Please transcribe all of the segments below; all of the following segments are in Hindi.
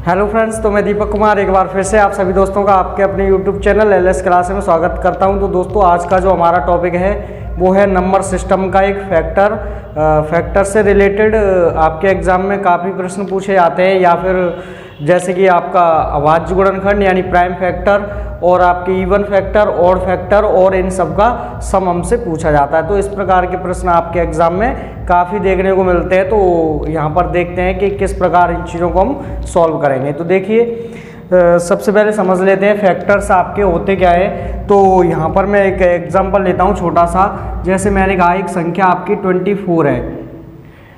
हेलो फ्रेंड्स, तो मैं दीपक कुमार एक बार फिर से आप सभी दोस्तों का आपके अपने यूट्यूब चैनल एलएस क्लास में स्वागत करता हूं। तो दोस्तों, आज का जो हमारा टॉपिक है वो है नंबर सिस्टम का एक फैक्टर से रिलेटेड आपके एग्जाम में काफ़ी प्रश्न पूछे जाते हैं, या फिर जैसे कि आपका अभाज्य गुणनखंड यानी प्राइम फैक्टर और आपके इवन फैक्टर, ऑड फैक्टर और इन सब का सम हमसे पूछा जाता है। तो इस प्रकार के प्रश्न आपके एग्जाम में काफ़ी देखने को मिलते हैं। तो यहाँ पर देखते हैं कि किस प्रकार इन चीज़ों को हम सॉल्व करेंगे। तो देखिए, सबसे पहले समझ लेते हैं फैक्टर्स आपके होते क्या है। तो यहाँ पर मैं एक एग्जांपल लेता हूँ छोटा सा। जैसे मैंने कहा एक संख्या आपकी 24 है,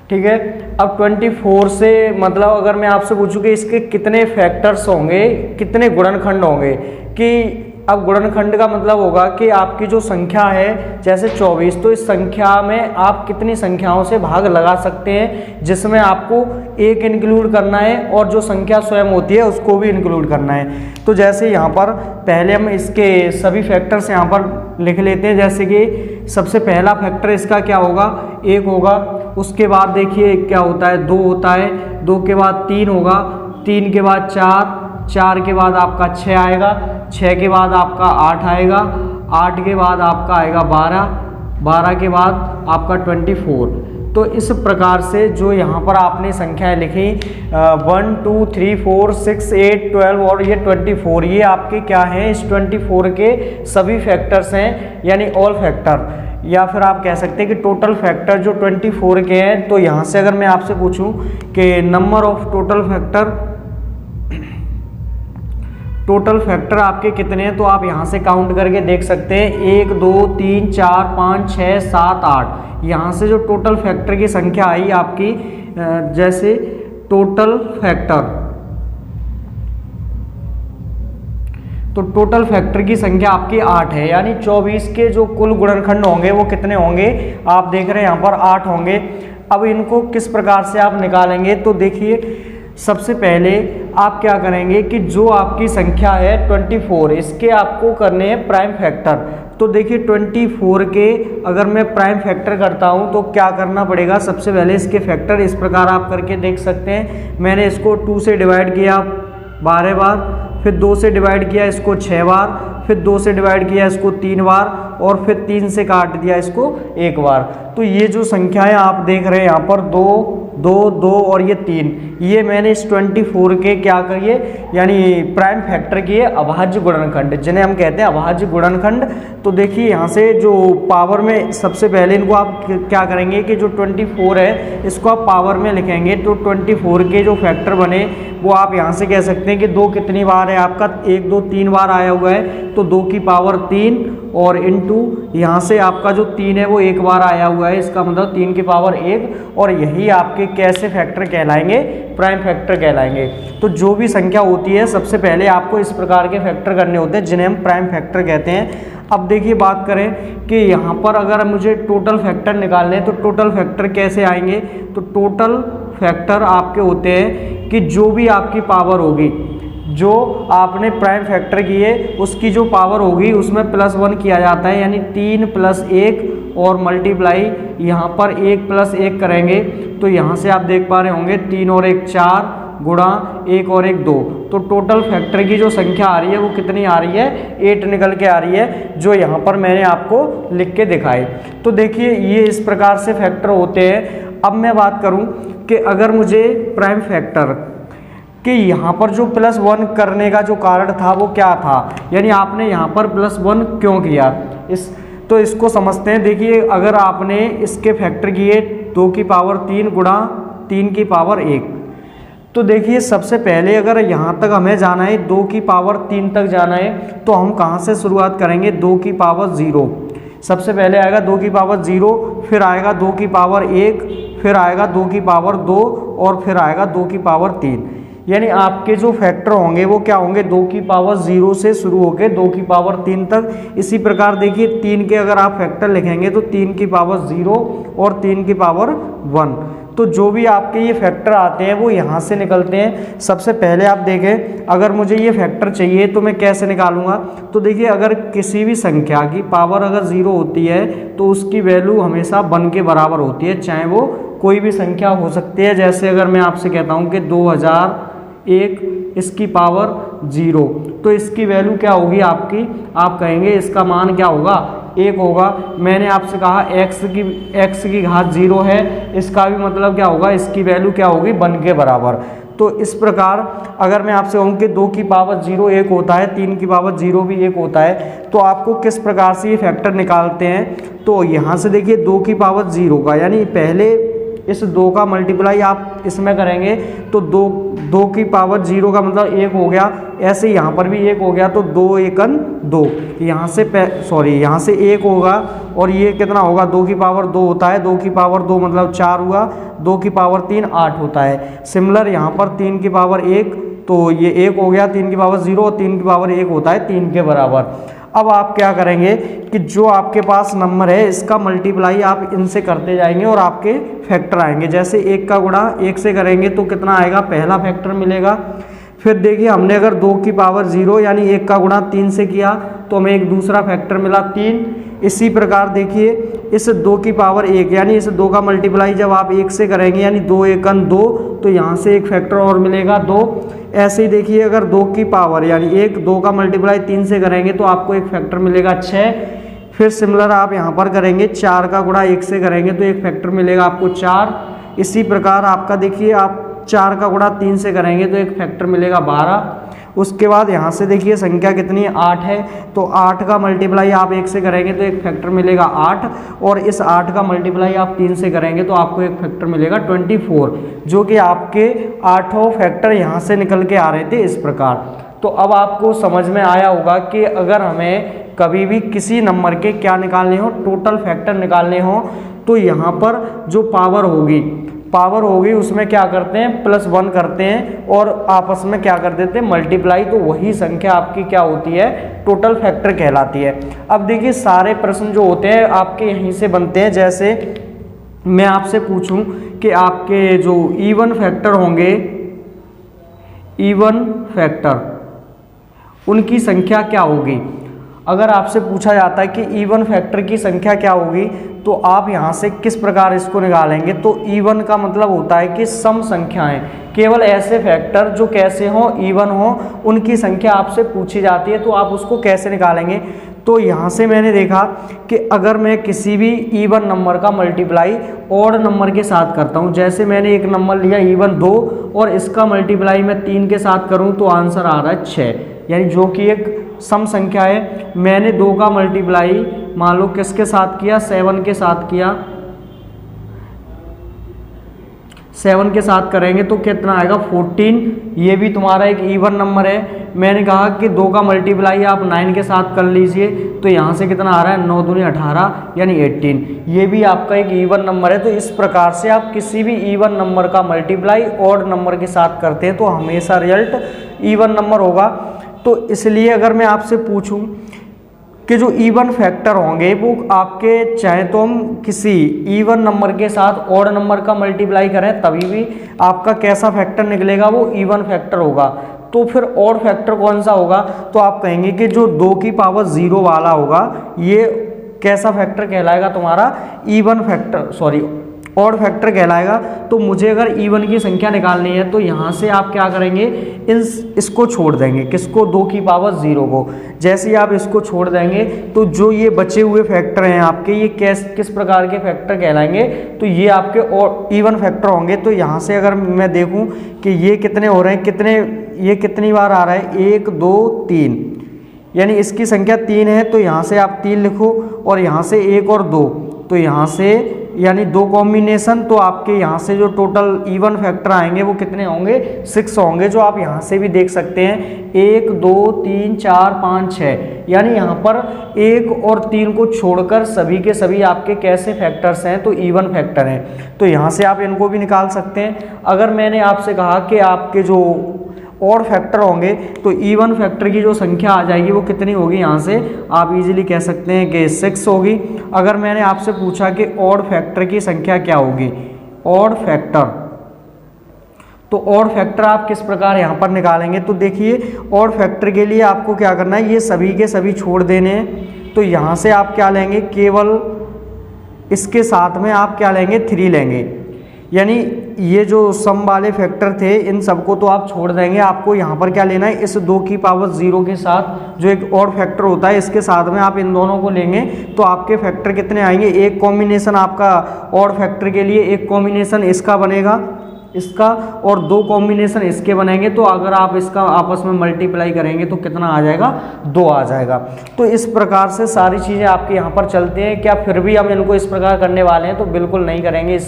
ठीक है। अब 24 से मतलब अगर मैं आपसे पूछूं कि इसके कितने फैक्टर्स होंगे, कितने गुणनखंड होंगे, कि अब गुणनखंड का मतलब होगा कि आपकी जो संख्या है जैसे 24, तो इस संख्या में आप कितनी संख्याओं से भाग लगा सकते हैं, जिसमें आपको एक इंक्लूड करना है और जो संख्या स्वयं होती है उसको भी इंक्लूड करना है। तो जैसे यहाँ पर पहले हम इसके सभी फैक्टर्स यहाँ पर लिख लेते हैं। जैसे कि सबसे पहला फैक्टर इसका क्या होगा, 1 होगा। उसके बाद देखिए क्या होता है, 2 होता है। 2 के बाद 3 होगा, 3 के बाद 4, 4 के बाद आपका 6 आएगा, 6 के बाद आपका 8 आएगा, 8 के बाद आपका आएगा 12, 12 के बाद आपका 24। तो इस प्रकार से जो यहाँ पर आपने संख्याएं लिखी 1 2 3 4 6 8 12 और ये 24, ये आपके क्या हैं, इस 24 के सभी फैक्टर्स हैं, यानी ऑल फैक्टर, या फिर आप कह सकते हैं कि टोटल फैक्टर जो 24 के हैं। तो यहाँ से अगर मैं आपसे पूछूं कि नंबर ऑफ टोटल फैक्टर आपके कितने हैं, तो आप यहाँ से काउंट करके देख सकते हैं 1 2 3 4 5 6 7 8। यहाँ से जो टोटल फैक्टर की संख्या आई आपकी, जैसे टोटल फैक्टर, तो टोटल फैक्टर की संख्या आपकी 8 है, यानी 24 के जो कुल गुणनखंड होंगे वो कितने होंगे, आप देख रहे हैं यहाँ पर 8 होंगे। अब इनको किस प्रकार से आप निकालेंगे, तो देखिए सबसे पहले आप क्या करेंगे कि जो आपकी संख्या है 24, इसके आपको करने हैं प्राइम फैक्टर। तो देखिए 24 के अगर मैं प्राइम फैक्टर करता हूं तो क्या करना पड़ेगा, सबसे पहले इसके फैक्टर इस प्रकार आप करके देख सकते हैं। मैंने इसको 2 से डिवाइड किया 12 बार, फिर 2 से डिवाइड किया इसको 6 बार, फिर 2 से डिवाइड किया इसको 3 बार, और फिर 3 से काट दिया इसको 1 बार। तो ये जो संख्याएं आप देख रहे हैं यहाँ पर 2 2 2 और ये 3, ये मैंने इस 24 के क्या करिए, यानी प्राइम फैक्टर किए अभाज्य गुणनखंड, जिन्हें हम कहते हैं अभाज्य गुणनखंड। तो देखिए यहाँ से जो पावर में सबसे पहले इनको आप क्या करेंगे कि जो 24 है इसको आप पावर में लिखेंगे। तो 24 के जो फैक्टर बने वो आप यहाँ से कह सकते हैं कि 2 कितनी बार है आपका, 1 2 3 बार आया हुआ है, तो 2 की पावर 3 और इनटू यहाँ से आपका जो 3 है वो 1 बार आया हुआ है, इसका मतलब 3 की पावर 1, और यही आपके कैसे फैक्टर कहलाएंगे, प्राइम फैक्टर कहलाएंगे। तो जो भी संख्या होती है सबसे पहले आपको इस प्रकार के फैक्टर करने होते हैं, जिन्हें हम प्राइम फैक्टर कहते हैं। अब देखिए बात करें कि यहाँ पर अगर मुझे टोटल फैक्टर निकालने हैं तो टोटल फैक्टर कैसे आएंगे, तो टोटल फैक्टर आपके होते हैं कि जो भी आपकी पावर होगी, जो आपने प्राइम फैक्टर किए उसकी जो पावर होगी उसमें +1 किया जाता है, यानी 3 + 1 और मल्टीप्लाई यहाँ पर 1 + 1 करेंगे। तो यहाँ से आप देख पा रहे होंगे 3 और 1 4 गुणा 1 और 1 2। तो टोटल फैक्टर की जो संख्या आ रही है वो कितनी आ रही है, 8 निकल के आ रही है, जो यहाँ पर मैंने आपको लिख के दिखाए। तो देखिए ये इस प्रकार से फैक्टर होते हैं। अब मैं बात करूँ कि अगर मुझे प्राइम फैक्टर कि यहाँ पर जो +1 करने का जो कारण था वो क्या था, यानी आपने यहाँ पर +1 क्यों किया, तो इसको समझते हैं। देखिए अगर आपने इसके फैक्टर किए 2 की पावर 3 गुणा 3 की पावर 1, तो देखिए सबसे पहले अगर यहाँ तक हमें जाना है 2 की पावर 3 तक जाना है, तो हम कहाँ से शुरुआत करेंगे, 2 की पावर 0। सबसे पहले आएगा 2 की पावर 0, फिर आएगा 2 की पावर 1, फिर आएगा 2 की पावर 2 और फिर आएगा 2 की पावर 3। यानी आपके जो फैक्टर होंगे वो क्या होंगे, 2 की पावर 0 से शुरू होकर 2 की पावर 3 तक। इसी प्रकार देखिए 3 के अगर आप फैक्टर लिखेंगे तो 3 की पावर 0 और 3 की पावर 1। तो जो भी आपके ये फैक्टर आते हैं वो यहाँ से निकलते हैं। सबसे पहले आप देखें, अगर मुझे ये फैक्टर चाहिए तो मैं कैसे निकालूंगा, तो देखिए अगर किसी भी संख्या की पावर अगर 0 होती है तो उसकी वैल्यू हमेशा 1 के बराबर होती है, चाहे वो कोई भी संख्या हो सकती है। जैसे अगर मैं आपसे कहता हूँ कि 1 इसकी पावर 0, तो इसकी वैल्यू क्या होगी आपकी, आप कहेंगे इसका मान क्या होगा, 1 होगा। मैंने आपसे कहा x की घात 0 है, इसका भी मतलब क्या होगा, इसकी वैल्यू क्या होगी, 1 के बराबर। तो इस प्रकार अगर मैं आपसे कहूँ कि 2 की पावर 0 1 होता है, 3 की पावर 0 भी 1 होता है, तो आपको किस प्रकार से ये फैक्टर निकालते हैं। तो यहाँ से देखिए 2 की पावर 0 का, यानी पहले इस 2 का मल्टीप्लाई आप इसमें करेंगे तो 2 की पावर 0 का मतलब 1 हो गया, ऐसे यहाँ पर भी 1 हो गया, तो 2 एकन 2, यहाँ से यहाँ से 1 होगा और ये कितना होगा, 2 की पावर 2 होता है, 2 की पावर 2 मतलब 4 हुआ, 2 की पावर 3 8 होता है। सिमिलर यहाँ पर 3 की पावर 1, तो ये 1 हो गया, 3 की पावर 0 और 3 की पावर 1 होता है 3 के बराबर। अब आप क्या करेंगे कि जो आपके पास नंबर है इसका मल्टीप्लाई आप इनसे करते जाएंगे और आपके फैक्टर आएंगे। जैसे 1 का गुणा 1 से करेंगे तो कितना आएगा, पहला फैक्टर मिलेगा। फिर देखिए हमने अगर 2 की पावर 0 यानी 1 का गुणा 3 से किया तो हमें एक दूसरा फैक्टर मिला 3। इसी प्रकार देखिए इस 2 की पावर 1 यानी इस 2 का मल्टीप्लाई जब आप 1 से करेंगे यानी 2 एकन 2, तो यहाँ से एक फैक्टर और मिलेगा 2। ऐसे ही देखिए अगर 2 की पावर यानी 2 का मल्टीप्लाई 3 से करेंगे तो आपको एक फैक्टर मिलेगा 6। फिर सिमिलर आप यहाँ पर करेंगे 4 का गुणा 1 से करेंगे तो एक फैक्टर मिलेगा आपको 4। इसी प्रकार आपका देखिए आप 4 का गुणा 3 से करेंगे तो एक फैक्टर मिलेगा 12। उसके बाद यहाँ से देखिए संख्या कितनी है, 8 है, तो 8 का मल्टीप्लाई आप 1 से करेंगे तो एक फैक्टर मिलेगा 8 और इस 8 का मल्टीप्लाई आप 3 से करेंगे तो आपको एक फैक्टर मिलेगा 24, जो कि आपके 8 फैक्टर यहाँ से निकल के आ रहे थे इस प्रकार। तो अब आपको समझ में आया होगा कि अगर हमें कभी भी किसी नंबर के क्या निकालने हो, टोटल फैक्टर निकालने हो, तो यहाँ पर जो पावर होगी उसमें क्या करते हैं, +1 करते हैं और आपस में क्या कर देते हैं, मल्टीप्लाई, तो वही संख्या आपकी क्या होती है, टोटल फैक्टर कहलाती है। अब देखिए सारे प्रश्न जो होते हैं आपके यहीं से बनते हैं। जैसे मैं आपसे पूछूं कि आपके जो इवन फैक्टर होंगे, इवन फैक्टर उनकी संख्या क्या होगी। अगर आपसे पूछा जाता है कि इवन फैक्टर की संख्या क्या होगी, तो आप यहाँ से किस प्रकार इसको निकालेंगे। तो इवन का मतलब होता है कि सम संख्याएं, केवल ऐसे फैक्टर जो कैसे हो, इवन हो, उनकी संख्या आपसे पूछी जाती है, तो आप उसको कैसे निकालेंगे। तो यहाँ से मैंने देखा कि अगर मैं किसी भी इवन नंबर का मल्टीप्लाई ऑड नंबर के साथ करता हूँ, जैसे मैंने एक नंबर लिया इवन 2 और इसका मल्टीप्लाई मैं 3 के साथ करूँ तो आंसर आ रहा है 6, यानी जो कि एक सम संख्या है। मैंने 2 का मल्टीप्लाई मान लो किसके साथ किया, 7 के साथ किया, 7 के साथ करेंगे तो कितना आएगा 14, ये भी तुम्हारा एक इवन नंबर है। मैंने कहा कि 2 का मल्टीप्लाई आप 9 के साथ कर लीजिए तो यहाँ से कितना आ रहा है, 9 दूनी 18 यानी 18, ये भी आपका एक इवन नंबर है। तो इस प्रकार से आप किसी भी इवन नंबर का मल्टीप्लाई ऑड नंबर के साथ करते हैं तो हमेशा रिजल्ट इवन नंबर होगा। तो इसलिए अगर मैं आपसे पूछूं कि जो इवन फैक्टर होंगे वो आपके, चाहे तो हम किसी इवन नंबर के साथ ऑड नंबर का मल्टीप्लाई करें तभी भी आपका कैसा फैक्टर निकलेगा, वो इवन फैक्टर होगा। तो फिर ऑड फैक्टर कौन सा होगा, तो आप कहेंगे कि जो 2 की पावर 0 वाला होगा ये कैसा फैक्टर कहलाएगा, तुम्हारा इवन फैक्टर, ऑड फैक्टर कहलाएगा। तो मुझे अगर इवन की संख्या निकालनी है तो यहाँ से आप क्या करेंगे, इसको छोड़ देंगे, किसको, 2 की पावर 0 को। जैसे ही आप इसको छोड़ देंगे तो जो ये बचे हुए फैक्टर हैं आपके, ये किस प्रकार के फैक्टर कहलाएंगे, तो ये आपके इवन फैक्टर होंगे। तो यहाँ से अगर मैं देखूँ कि ये कितने हो रहे हैं, ये कितनी बार आ रहा है, 1 2 3, यानी इसकी संख्या 3 है, तो यहाँ से आप 3 लिखो और यहाँ से 1 और 2, तो यहाँ से यानी 2 कॉम्बिनेशन, तो आपके यहाँ से जो टोटल इवन फैक्टर आएंगे वो कितने होंगे, 6 होंगे, जो आप यहाँ से भी देख सकते हैं 1 2 3 4 5 6, यानी यहाँ पर 1 और 3 को छोड़कर सभी के सभी आपके कैसे फैक्टर्स हैं, तो इवन फैक्टर हैं। तो यहाँ से आप इनको भी निकाल सकते हैं। अगर मैंने आपसे कहा कि आपके जो ऑड फैक्टर होंगे तो इवन फैक्टर की जो संख्या आ जाएगी वो कितनी होगी, यहाँ से आप इजीली कह सकते हैं कि 6 होगी। अगर मैंने आपसे पूछा कि ऑड फैक्टर की संख्या क्या होगी, ऑड फैक्टर, तो ऑड फैक्टर आप किस प्रकार यहाँ पर निकालेंगे। तो देखिए ऑड फैक्टर के लिए आपको क्या करना है, ये सभी के सभी छोड़ देने हैं। तो यहाँ से आप क्या लेंगे, केवल इसके साथ में आप क्या लेंगे, 3 लेंगे, यानी ये जो सम वाले फैक्टर थे इन सबको तो आप छोड़ देंगे, आपको यहाँ पर क्या लेना है, इस 2 की पावर 0 के साथ जो एक और फैक्टर होता है इसके साथ में आप इन दोनों को लेंगे तो आपके फैक्टर कितने आएंगे, एक कॉम्बिनेशन आपका और फैक्टर के लिए एक कॉम्बिनेशन इसका बनेगा, इसका, और 2 कॉम्बिनेशन इसके बनेंगे। तो अगर आप इसका आपस में मल्टीप्लाई करेंगे तो कितना आ जाएगा, 2 आ जाएगा। तो इस प्रकार से सारी चीज़ें आपके यहाँ पर चलती हैं। क्या फिर भी हम इनको इस प्रकार करने वाले हैं, तो बिल्कुल नहीं करेंगे।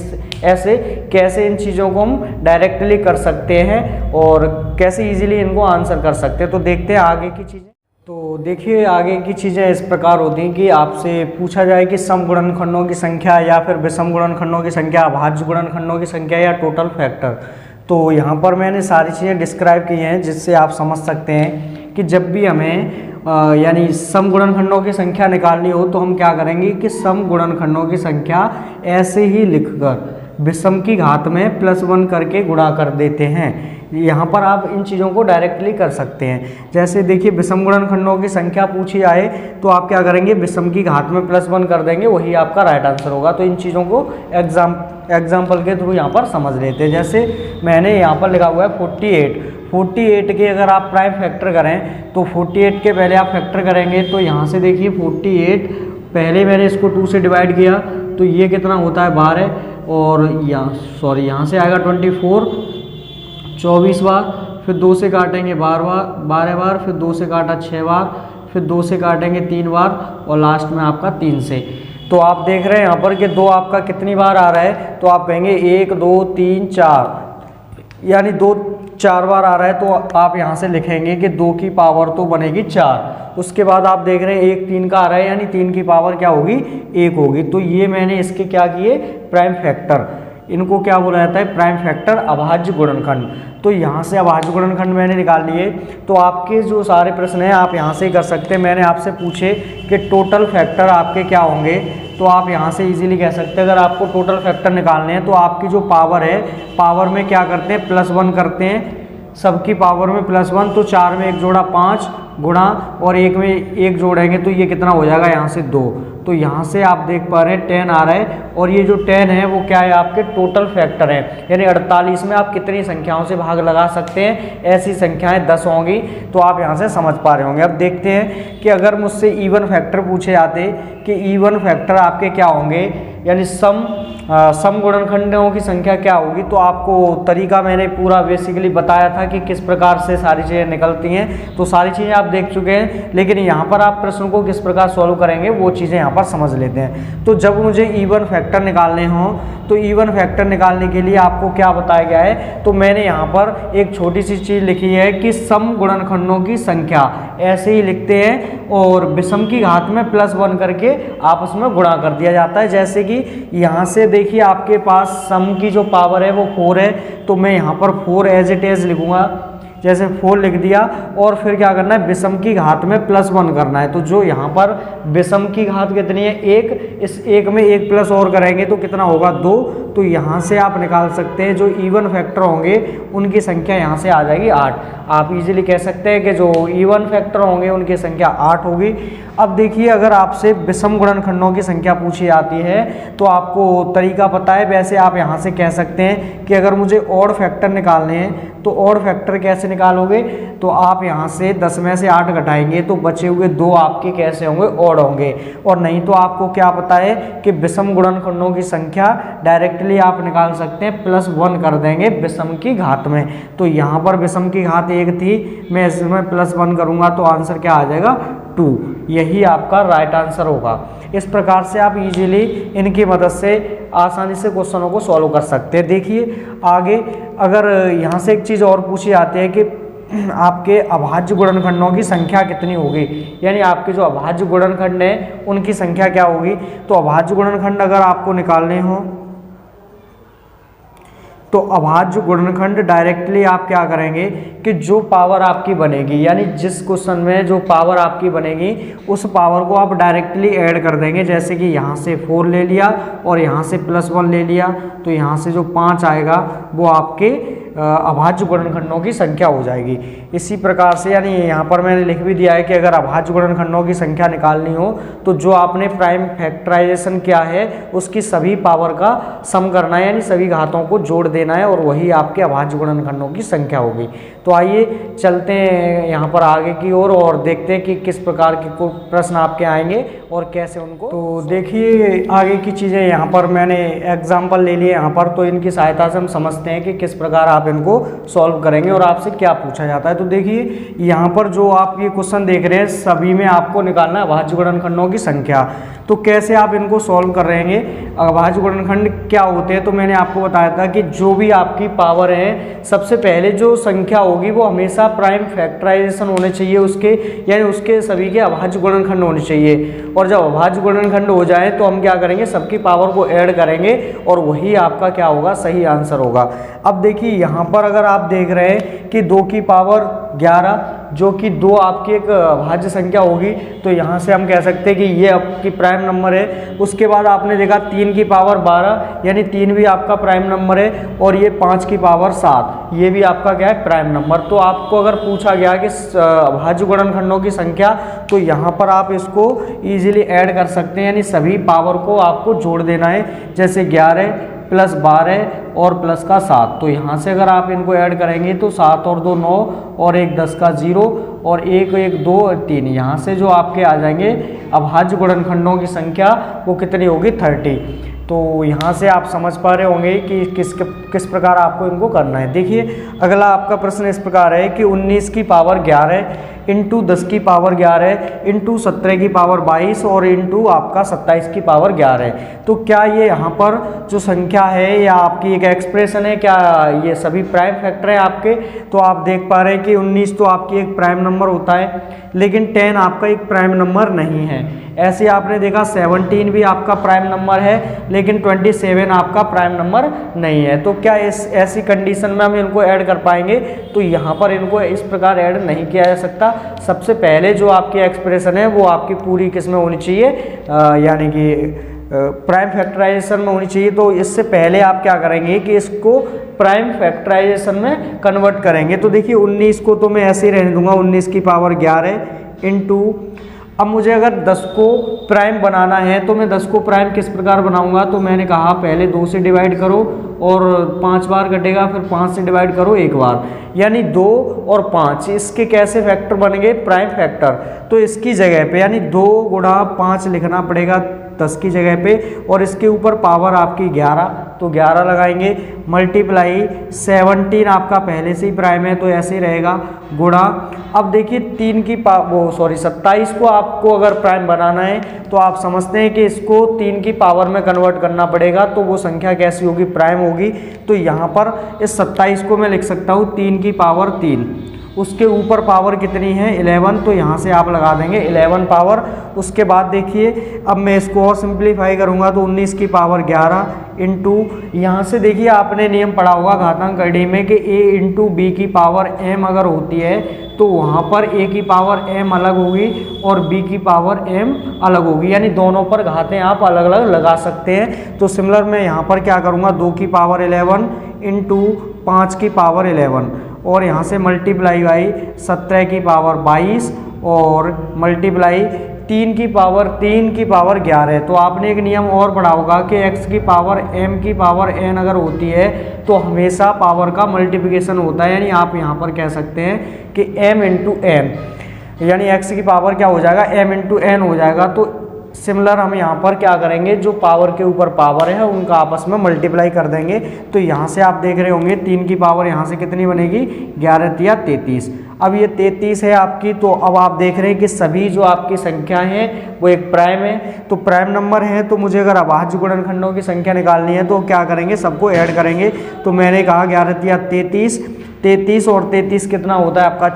ऐसे कैसे इन चीज़ों को हम डायरेक्टली कर सकते हैं और कैसे ईजिली इनको आंसर कर सकते हैं, तो देखते हैं आगे की चीज़ें। तो देखिए आगे की चीज़ें इस प्रकार होती हैं कि आपसे पूछा जाए कि सम गुणनखंडों की संख्या या फिर विषम गुणनखंडों की संख्या, अभाज्य गुणनखंडों की संख्या या टोटल फैक्टर। तो यहाँ पर मैंने सारी चीज़ें डिस्क्राइब की हैं जिससे आप समझ सकते हैं कि जब भी हमें यानी सम गुणनखंडों की संख्या निकालनी हो तो हम क्या करेंगे कि सम गुणनखंडों की संख्या ऐसे ही लिखकर विषम की घात में +1 करके गुणा कर देते हैं। यहाँ पर आप इन चीज़ों को डायरेक्टली कर सकते हैं। जैसे देखिए विषम गुणनखंडों की संख्या पूछी आए तो आप क्या करेंगे, विषम की घात में +1 कर देंगे, वही आपका राइट आंसर होगा। तो इन चीज़ों को एग्जाम्पल के थ्रू यहाँ पर समझ लेते हैं। जैसे मैंने यहाँ पर लिखा हुआ है 48 के अगर आप प्राइम फैक्टर करें तो 48 के पहले आप फैक्टर करेंगे तो यहाँ से देखिए 48 पहले मैंने इसको 2 से डिवाइड किया तो ये कितना होता है 12, और यहाँ से आएगा 24 बार, फिर 2 से काटेंगे 12 बार, फिर 2 से काटा 6 बार, फिर 2 से काटेंगे 3 बार और लास्ट में आपका 3 से। तो आप देख रहे हैं यहाँ पर कि 2 आपका कितनी बार आ रहा है, तो आप कहेंगे 1 2 3 4, यानी 2 4 बार आ रहा है। तो आप यहाँ से लिखेंगे कि 2 की पावर तो बनेगी 4। उसके बाद आप देख रहे हैं 1 3 का आ रहा है, यानी 3 की पावर क्या होगी, 1 होगी। तो ये मैंने इसके क्या किए, प्राइम फैक्टर, इनको क्या बोला जाता है, प्राइम फैक्टर, अभाज्य गुणनखंड। तो यहाँ से अभाज्य गुणनखंड मैंने निकाल लिए। तो आपके जो सारे प्रश्न हैं आप यहाँ से ही कर सकते हैं। मैंने आपसे पूछे कि टोटल फैक्टर आपके क्या होंगे, तो आप यहाँ से इजीली कह सकते हैं अगर आपको टोटल फैक्टर निकालने हैं तो आपकी जो पावर है, पावर में क्या करते हैं, +1 करते हैं, सबकी पावर में +1। तो 4 में 1 जोड़ा 5 गुणा और 1 में 1 जोड़ेंगे तो ये कितना हो जाएगा, यहाँ से 2। तो यहाँ से आप देख पा रहे हैं 10 आ रहा है, और ये जो 10 है वो क्या है, आपके टोटल फैक्टर है। यानी 48 में आप कितनी संख्याओं से भाग लगा सकते हैं, ऐसी संख्याएं 10 होंगी। तो आप यहाँ से समझ पा रहे होंगे। अब देखते हैं कि अगर मुझसे इवन फैक्टर पूछे जाते कि इवन फैक्टर आपके क्या होंगे, यानी सम गुणनखंडों की संख्या क्या होगी, तो आपको तरीका मैंने पूरा बेसिकली बताया था कि किस प्रकार से सारी चीज़ें निकलती हैं। तो सारी चीज़ें आप देख चुके हैं, लेकिन यहाँ पर आप प्रश्न को किस प्रकार सॉल्व करेंगे वो चीज़ें यहाँ पर समझ लेते हैं। तो जब मुझे इवन फैक्टर निकालने हों तो इवन फैक्टर निकालने के लिए आपको क्या बताया गया है, तो मैंने यहाँ पर एक छोटी सी चीज़ लिखी है कि सम गुणनखंडों की संख्या ऐसे ही लिखते हैं और विषम की घात में +1 करके आपस में गुणा कर दिया जाता है। जैसे कि यहाँ से देखिए आपके पास सम की जो पावर है वो 4 है, तो मैं यहाँ पर 4 एज इट इज लिखूँगा। जैसे 4 लिख दिया और फिर क्या करना है, विषम की घात में +1 करना है। तो जो यहाँ पर विषम की घात कितनी है, 1, इस 1 में 1 प्लस और करेंगे तो कितना होगा, 2। तो यहाँ से आप निकाल सकते हैं जो इवन फैक्टर होंगे उनकी संख्या यहाँ से आ जाएगी 8। आप इजीली कह सकते हैं कि जो इवन फैक्टर होंगे उनकी संख्या 8 होगी। अब देखिए अगर आपसे विषम गुणनखंडों की संख्या पूछी जाती है तो आपको तरीका पता है, वैसे आप यहाँ से कह सकते हैं कि अगर मुझे ऑड फैक्टर निकालने हैं तो ऑड फैक्टर कैसे निकालोगे, तो आप यहाँ से 10 में से 8 घटाएंगे तो बचे हुए 2 आपके कैसे होंगे, ऑड होंगे। और नहीं तो आपको क्या पता है कि विषम गुणनखंडों की संख्या डायरेक्टली आप निकाल सकते हैं, +1 कर देंगे विषम की घात में। तो यहाँ पर विषम की घात 1 थी, मैं इसमें +1 करूँगा तो आंसर क्या आ जाएगा, 2। यही आपका राइट आंसर होगा। इस प्रकार से आप इजीली इनकी मदद से आसानी से क्वेश्चनों को सॉल्व कर सकते हैं। देखिए आगे अगर यहाँ से एक चीज़ और पूछी जाती है कि आपके अभाज्य गुणनखंडों की संख्या कितनी होगी, यानी आपके जो अभाज्य गुणनखंड हैं उनकी संख्या क्या होगी। तो अभाज्य गुणनखंड अगर आपको निकालने हो तो अभाज्य गुणनखंड डायरेक्टली आप क्या करेंगे कि जो पावर आपकी बनेगी, यानी जिस क्वेश्चन में जो पावर आपकी बनेगी उस पावर को आप डायरेक्टली ऐड कर देंगे। जैसे कि यहाँ से 4 ले लिया और यहाँ से +1 ले लिया, तो यहाँ से जो 5 आएगा वो आपके अभाज्य गुणनखंडों की संख्या हो जाएगी। इसी प्रकार से यानी यहाँ पर मैंने लिख भी दिया है कि अगर अभाज्य गुणनखंडों की संख्या निकालनी हो तो जो आपने प्राइम फैक्टराइजेशन किया है उसकी सभी पावर का सम करना है, यानी सभी घातों को जोड़ देना है, और वही आपके अभाज्य गुणनखंडों की संख्या होगी। तो आइए चलते हैं यहाँ पर आगे की ओर और देखते हैं कि किस प्रकार के प्रश्न आपके आएंगे और कैसे उनको। तो देखिए आगे की चीज़ें यहाँ पर मैंने एग्जाम्पल ले लिए यहाँ पर, तो इनकी सहायता से हम समझते हैं कि किस प्रकार आप इनको सॉल्व करेंगे और आपसे क्या पूछा जाता है। तो देखिए यहाँ पर जो आप ये क्वेश्चन देख रहे हैं सभी में आपको निकालना है अभाज्य गुणनखंडों की संख्या। तो कैसे आप इनको सॉल्व कर रहेंगे, अभाज्य गुणनखंड क्या होते हैं, तो मैंने आपको बताया था कि जो भी आपकी पावर है सबसे पहले जो संख्या होगी वो हमेशा प्राइम फैक्टराइजेशन होने चाहिए उसके, यानी उसके सभी के अभाज्य गुणनखंड होने चाहिए। और जब अभाज्य गुणनखंड हो जाए तो हम क्या करेंगे, सबकी पावर को ऐड करेंगे और वही आपका क्या होगा, सही आंसर होगा। अब देखिए यहाँ पर अगर आप देख रहे हैं कि 2 की पावर 11 जो कि 2 आपकी एक अभाज्य संख्या होगी, तो यहाँ से हम कह सकते हैं कि ये आपकी प्राइम नंबर है। उसके बाद आपने देखा 3 की पावर 12 यानी 3 भी आपका प्राइम नंबर है, और ये 5 की पावर 7 ये भी आपका क्या है, प्राइम नंबर। तो आपको अगर पूछा गया कि अभाज्य गुणनखंडों की संख्या, तो यहाँ पर आप इसको इजीली ऐड कर सकते हैं, यानी सभी पावर को आपको जोड़ देना है। जैसे 11 प्लस 12 और प्लस का 7, तो यहाँ से अगर आप इनको ऐड करेंगे तो 7 और 2 9 और 1 10 का 0 और 1 1 2 और 3, यहाँ से जो आपके आ जाएंगे अभाज्य गुणनखंडों की संख्या वो कितनी होगी, 30। तो यहाँ से आप समझ पा रहे होंगे कि किस प्रकार आपको इनको करना है। देखिए अगला आपका प्रश्न इस प्रकार है कि 19 की पावर 11 इंटू 10 की पावर 11 इंटू 17 की पावर 22 और इंटू आपका 27 की पावर 11। तो क्या ये यहाँ पर जो संख्या है या आपकी एक एक्सप्रेशन है, क्या ये सभी प्राइम फैक्टर है आपके? तो आप देख पा रहे हैं कि 19 तो आपकी एक प्राइम नंबर होता है, लेकिन 10 आपका एक प्राइम नंबर नहीं है। ऐसे आपने देखा 17 भी आपका प्राइम नंबर है, लेकिन 27 आपका प्राइम नंबर नहीं है। तो क्या ऐसी कंडीशन में हम इनको ऐड कर पाएंगे? तो यहाँ पर इनको इस प्रकार ऐड नहीं किया जा सकता। सबसे पहले जो आपकी एक्सप्रेशन है वो आपकी पूरी किस में होनी चाहिए, यानी कि प्राइम फैक्टराइजेशन में होनी चाहिए। तो इससे पहले आप क्या करेंगे कि इसको प्राइम फैक्टराइजेशन में कन्वर्ट करेंगे। तो देखिए 19 को तो मैं ऐसे ही रहने दूंगा, 19 की पावर 11 इंटू, अब मुझे अगर 10 को प्राइम बनाना है तो मैं 10 को प्राइम किस प्रकार बनाऊंगा, तो मैंने कहा पहले 2 से डिवाइड करो और 5 बार कटेगा, फिर 5 से डिवाइड करो 1 बार, यानी 2 और 5 इसके कैसे फैक्टर बनेंगे, प्राइम फैक्टर। तो इसकी जगह पे यानी 2 गुणा 5 लिखना पड़ेगा 10 की जगह पे, और इसके ऊपर पावर आपकी 11, तो 11 लगाएंगे, मल्टीप्लाई 17 आपका पहले से ही प्राइम है तो ऐसे ही रहेगा, गुणा। अब देखिए 27 को आपको अगर प्राइम बनाना है तो आप समझते हैं कि इसको 3 की पावर में कन्वर्ट करना पड़ेगा, तो वो संख्या कैसी होगी, प्राइम होगी। तो यहाँ पर इस 27 को मैं लिख सकता हूँ 3 की पावर 3, उसके ऊपर पावर कितनी है 11, तो यहाँ से आप लगा देंगे 11 पावर। उसके बाद देखिए अब मैं इसको और सिंप्लीफाई करूँगा तो 19 की पावर 11 इंटू, यहाँ से देखिए आपने नियम पढ़ा होगा घातांक कड़ी में कि a इंटू बी की पावर m अगर होती है तो वहाँ पर a की पावर m अलग होगी और b की पावर m अलग होगी, यानी दोनों पर घातें आप अलग अलग लगा सकते हैं। तो सिमिलर मैं यहाँ पर क्या करूँगा, 2 की पावर 11 इंटू 5 की पावर 11 और यहाँ से मल्टीप्लाई बाई 17 की पावर 22 और मल्टीप्लाई 3 की पावर 11। तो आपने एक नियम और पढ़ा होगा कि x की पावर m की पावर n अगर होती है तो हमेशा पावर का मल्टीप्लिकेशन होता है, यानी आप यहाँ पर कह सकते हैं कि m इंटू n, यानी x की पावर क्या हो जाएगा, m इंटू n हो जाएगा। तो सिमिलर हम यहाँ पर क्या करेंगे, जो पावर के ऊपर पावर है उनका आपस में मल्टीप्लाई कर देंगे। तो यहाँ से आप देख रहे होंगे 3 की पावर यहाँ से कितनी बनेगी, 11 या 33। अब ये 33 है आपकी। तो अब आप देख रहे हैं कि सभी जो आपकी संख्या हैं वो एक प्राइम है, तो प्राइम नंबर है। तो मुझे अगर अभाज्य गुणनखंडों की संख्या निकालनी है तो क्या करेंगे, सबको ऐड करेंगे। तो मैंने कहा 11 या 33 और 33 कितना होता है आपका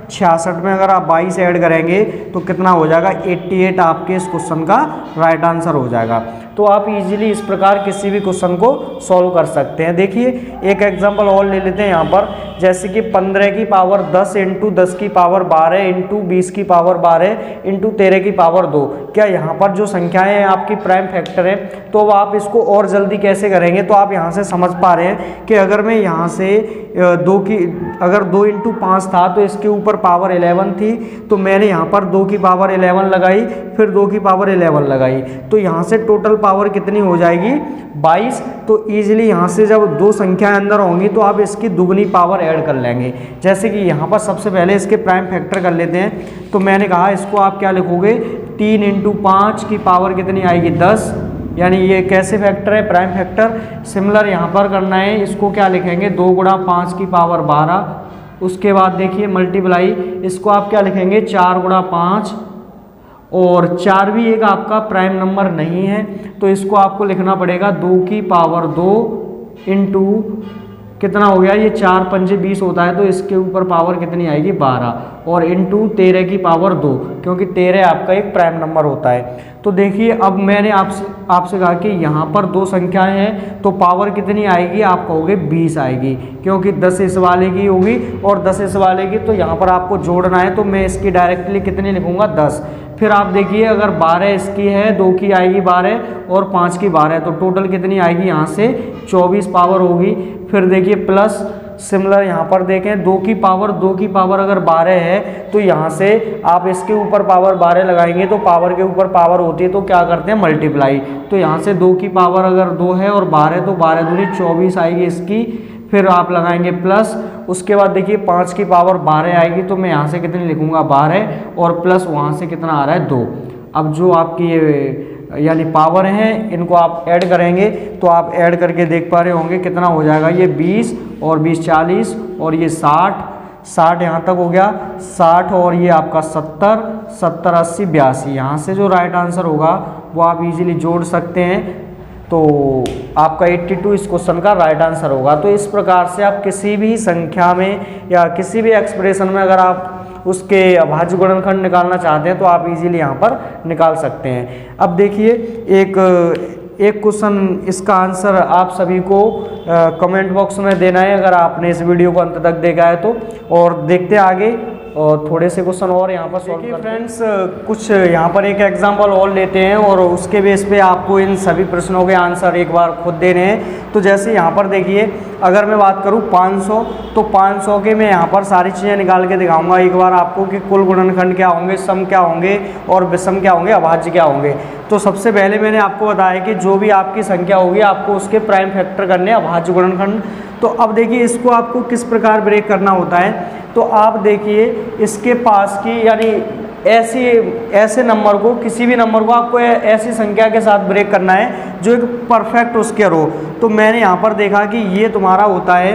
66 में अगर आप 22 ऐड करेंगे तो कितना हो जाएगा 88, आपके इस क्वेश्चन का राइट आंसर हो जाएगा। तो आप इजीली इस प्रकार किसी भी क्वेश्चन को सॉल्व कर सकते हैं। देखिए एक एग्जांपल और ले लेते हैं यहाँ पर, जैसे कि 15 की पावर 10 इंटू 10 की पावर 12 इंटू 20 की पावर 12 इंटू 13 की पावर 2, क्या यहाँ पर जो संख्याएं हैं आपकी प्राइम फैक्टर है, तो अब आप इसको और जल्दी कैसे करेंगे। तो आप यहाँ से समझ पा रहे हैं कि अगर मैं यहाँ से अगर 2 × 5 था तो इसके ऊपर पावर 11 थी, तो मैंने यहाँ पर 2 की पावर 11 लगाई, फिर 2 की पावर 11 लगाई, तो यहाँ से टोटल पावर कितनी हो जाएगी 22। तो ईजिली यहाँ से जब दो संख्याएं अंदर होंगी तो आप इसकी दुगनी पावर ऐड कर लेंगे। जैसे कि यहाँ पर सबसे पहले इसके प्राइम फैक्टर कर लेते हैं। तो मैंने कहा इसको आप क्या लिखोगे, 3 × 5 की पावर कितनी आएगी 10, यानी ये कैसे फैक्टर है, प्राइम फैक्टर। सिमिलर यहाँ पर करना है, इसको क्या लिखेंगे 2 × 5 की पावर 12। उसके बाद देखिए मल्टीप्लाई, इसको आप क्या लिखेंगे 4 × 5, और 4 भी एक आपका प्राइम नंबर नहीं है, तो इसको आपको लिखना पड़ेगा 2 की पावर 2 इंटू कितना हो गया, ये 4 × 5 = 20 होता है, तो इसके ऊपर पावर कितनी आएगी 12, और इंटू 13 की पावर 2, क्योंकि 13 आपका एक प्राइम नंबर होता है। तो देखिए अब मैंने आपसे कहा कि यहाँ पर दो संख्याएं हैं, तो पावर कितनी आएगी, आप कहोगे 20 आएगी, क्योंकि 10 इस वाले की होगी और 10 इस वाले की, तो यहाँ पर आपको जोड़ना है, तो मैं इसकी डायरेक्टली कितनी लिखूंगा 10। फिर आप देखिए अगर 12 इसकी है, 2 की आएगी 12 और 5 की 12, तो टोटल कितनी आएगी यहाँ से 24 पावर होगी। फिर देखिए प्लस सिमिलर यहाँ पर देखें 2 की पावर अगर 12 है, तो यहाँ से आप इसके ऊपर पावर 12 लगाएंगे, तो पावर के ऊपर पावर होती है, तो क्या करते हैं मल्टीप्लाई। तो यहाँ से 2 की पावर अगर 2 है और 12, तो 12 दूनी 24 आएगी इसकी, फिर आप लगाएंगे प्लस। उसके बाद देखिए 5 की पावर 12 आएगी, तो मैं यहाँ से कितनी लिखूंगा 12, और प्लस वहाँ से कितना आ रहा है 2। अब जो आपकी ये यानी पावर है, इनको आप ऐड करेंगे, तो आप ऐड करके देख पा रहे होंगे कितना हो जाएगा, ये 20 और 20 40, और ये 60 यहाँ तक हो गया 60, और ये आपका 70 80 82। यहाँ से जो राइट आंसर होगा वो आप इजीली जोड़ सकते हैं, तो आपका 82 इस क्वेश्चन का राइट आंसर होगा। तो इस प्रकार से आप किसी भी संख्या में या किसी भी एक्सप्रेशन में अगर आप उसके अभाज्य गुणनखंड निकालना चाहते हैं, तो आप इजीली यहाँ पर निकाल सकते हैं। अब देखिए एक क्वेश्चन, इसका आंसर आप सभी को कमेंट बॉक्स में देना है अगर आपने इस वीडियो को अंत तक देखा है तो। और देखते आगे और थोड़े से क्वेश्चन और यहाँ पर सॉल्व करते हैं। फ्रेंड्स कुछ यहाँ पर एक एग्जांपल और लेते हैं, और उसके बेस पे आपको इन सभी प्रश्नों के आंसर एक बार खुद देने हैं। तो जैसे यहाँ पर देखिए अगर मैं बात करूँ 500, तो 500 के मैं यहाँ पर सारी चीज़ें निकाल के दिखाऊंगा एक बार आपको कि कुल गुणनखंड क्या होंगे, सम क्या होंगे और विषम क्या होंगे, अभाज्य क्या होंगे। तो सबसे पहले मैंने आपको बताया कि जो भी आपकी संख्या होगी आपको उसके प्राइम फैक्टर करने अभाज्य गुणनखंड। तो अब देखिए इसको आपको किस प्रकार ब्रेक करना होता है। तो आप देखिए इसके पास की यानी ऐसे नंबर को, किसी भी नंबर को आपको ऐसी संख्या के साथ ब्रेक करना है जो एक परफेक्ट स्क्वायर हो। तो मैंने यहाँ पर देखा कि ये तुम्हारा होता है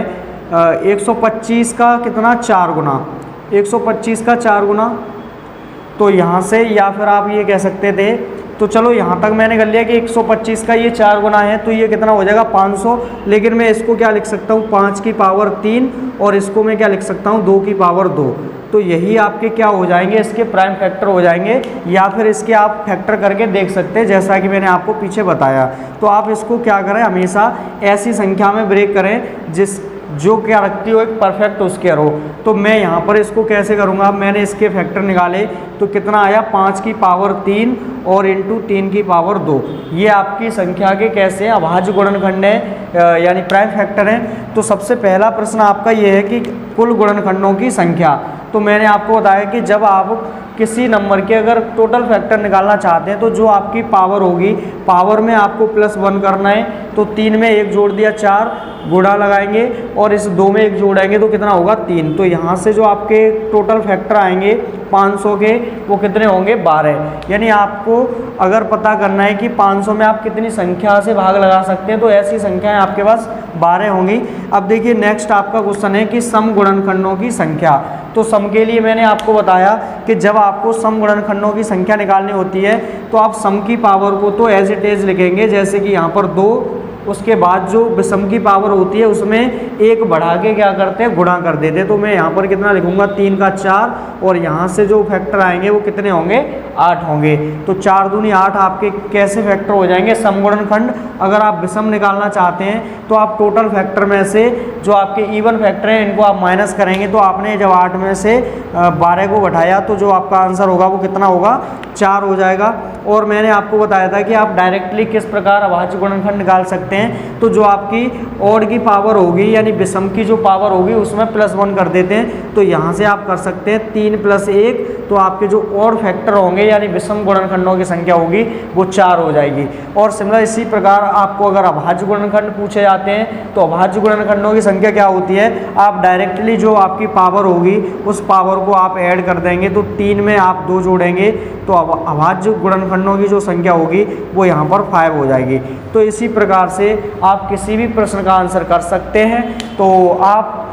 125 का कितना 4 गुना, 125 का 4 गुना। तो यहाँ से या फिर आप ये कह सकते थे, तो चलो यहाँ तक मैंने कर लिया कि 125 का ये 4 गुना है, तो ये कितना हो जाएगा 500। लेकिन मैं इसको क्या लिख सकता हूँ 5 की पावर 3, और इसको मैं क्या लिख सकता हूँ 2 की पावर 2। तो यही आपके क्या हो जाएंगे, इसके प्राइम फैक्टर हो जाएंगे, या फिर इसके आप फैक्टर करके देख सकते हैं जैसा कि मैंने आपको पीछे बताया। तो आप इसको क्या करें, हमेशा ऐसी संख्या में ब्रेक करें जो क्या रखती हो एक परफेक्ट स्क्वायर हो। तो मैं यहाँ पर इसको कैसे करूँगा, मैंने इसके फैक्टर निकाले तो कितना आया 5 की पावर 3 और इंटू 3 की पावर 2। ये आपकी संख्या के कैसे हैं, अभाज्य गुणनखंड है यानी प्राइम फैक्टर हैं। तो सबसे पहला प्रश्न आपका ये है कि कुल गुणनखंडों की संख्या। तो मैंने आपको बताया कि जब आप किसी नंबर के अगर टोटल फैक्टर निकालना चाहते हैं, तो जो आपकी पावर होगी, पावर में आपको +1 करना है, तो 3 में 1 जोड़ दिया 4, गुणा लगाएंगे और इस 2 में 1 जोड़ेंगे तो कितना होगा 3। तो यहाँ से जो आपके टोटल फैक्टर आएंगे 500 के, वो कितने होंगे 12। यानी आपको अगर पता करना है कि 500 में आप कितनी संख्या से भाग लगा सकते हैं, तो ऐसी संख्याएं आपके पास 12 होंगी। अब देखिए नेक्स्ट आपका क्वेश्चन है कि सम गुणनखंडों की संख्या। तो सम के लिए मैंने आपको बताया कि जब आपको सम गुणनखंडों की संख्या निकालनी होती है, तो आप सम की पावर को तो एज इट इज लिखेंगे, जैसे कि यहाँ पर 2 उसके बाद जो विषम की पावर होती है उसमें एक बढ़ा के क्या करते हैं, गुणा कर देते हैं। तो मैं यहाँ पर कितना लिखूंगा, 3 का 4, और यहाँ से जो फैक्टर आएंगे वो कितने होंगे, 8 होंगे। तो 4 दूनी 8 आपके कैसे फैक्टर हो जाएंगे, समगुणनखंड। अगर आप विषम निकालना चाहते हैं तो आप टोटल फैक्टर में से जो आपके इवन फैक्टर हैं इनको आप माइनस करेंगे। तो आपने जब 8 में से 12 को घटाया तो जो आपका आंसर होगा वो कितना होगा, 4 हो जाएगा। और मैंने आपको बताया था कि आप डायरेक्टली किस प्रकार अभाज्य गुणनखंड निकाल सकते हैं। तो जो आपकी ऑड की पावर होगी यानी विषम की जो पावर होगी उसमें +1 कर देते हैं। तो यहाँ से आप कर सकते हैं 3 + 1, तो आपके जो ऑड फैक्टर होंगे यानी विषम गुणनखंडों की संख्या होगी वो 4 हो जाएगी। और सिमिलर इसी प्रकार आपको अगर अभाज्य गुणनखंड पूछे जाते हैं तो अभाज्य गुणनखंडों की संख्या क्या होती है, आप डायरेक्टली जो आपकी पावर होगी उस पावर को आप ऐड कर देंगे। तो 3 में आप 2 जोड़ेंगे तो अभाज्य गुणनखंडों की जो संख्या होगी वो यहाँ पर 5 हो जाएगी। तो इसी प्रकार से आप किसी भी प्रश्न का आंसर कर सकते हैं। तो आप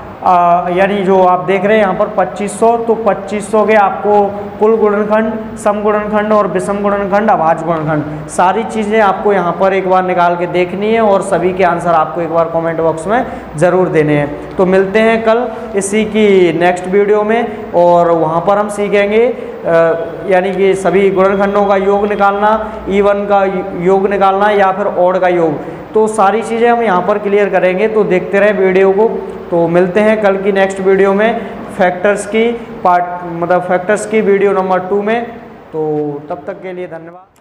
यानी जो आप देख रहे हैं यहाँ पर 2500, तो 2500 के आपको कुल गुणनखंड, सम गुणनखंड और विषम गुणनखंड, अभाज्य गुणनखंड सारी चीज़ें आपको यहाँ पर एक बार निकाल के देखनी है और सभी के आंसर आपको एक बार कमेंट बॉक्स में ज़रूर देने हैं। तो मिलते हैं कल इसी की नेक्स्ट वीडियो में, और वहाँ पर हम सीखेंगे यानी कि सभी गुणनखंडों का योग निकालना, इवन का योग निकालना या फिर ऑड का योग। तो सारी चीज़ें हम यहाँ पर क्लियर करेंगे। तो देखते रहे वीडियो को। तो मिलते हैं कल की नेक्स्ट वीडियो में फैक्टर्स की फैक्टर्स की वीडियो नंबर 2 में। तो तब तक के लिए धन्यवाद।